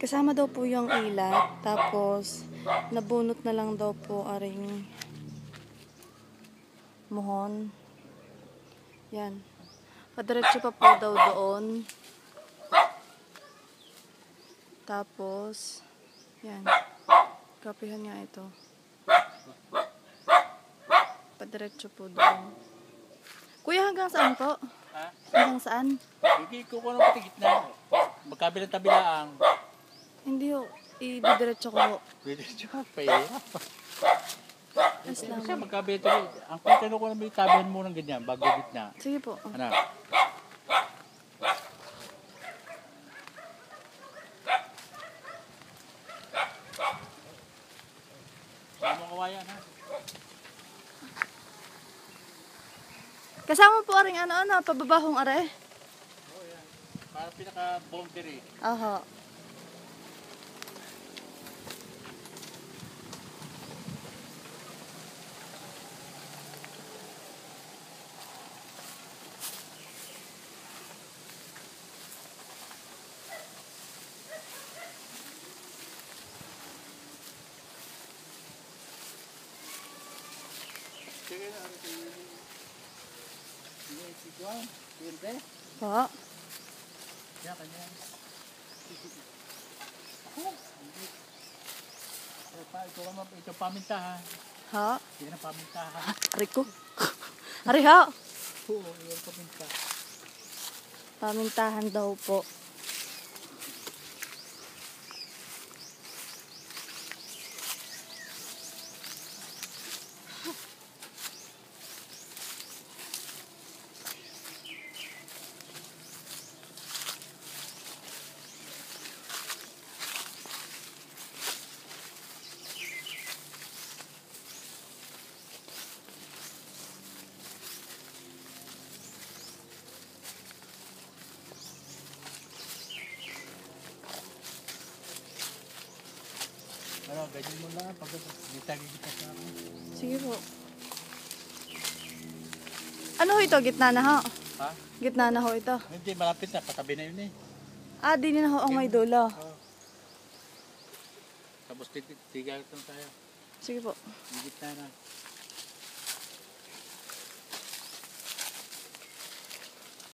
Kasama daw po yung ilat, tapos nabunot na lang daw po aring muhon. Yan. Padiretso pa po daw doon. Tapos, yan. Kapihan nga ito. Padiretso po doon. Kuya, hanggang saan po? Ha? Hanggang saan? Hindi ko kung ano pati gitna. Magkabilang tabilaang. Hindi ho. Ididiretso ko ho. Pwede siya. Pahirap. Islam. Kasi magkabilang tabilaang. Ang kung ko na may tabihan mo ng ganyan bago gitna. Sige po. Ano? Saan mo kawayan ha? Kasama po aring ano-ano, pababahong are. Oo yan. Para pinaka-boundary. Aha. Sige na. Sige, siguan. Sige. Po. Yan, kanya. Ito paminta ha. Ha? Sige na paminta ha. Rico. Ari ho. Oo, yan paminta. Pamintahan daw po. Ano, ganyan mo lang. Pag gitagi-gita sa akin. Sige po. Ano ho ito? Gitna na ho. Ha? Gitna na ho ito. Hindi, malapit na. Patabi na yun eh. Ah, di na ho ang may dulo. Oo. Tapos tigal tayo. Sige po. Gitna na.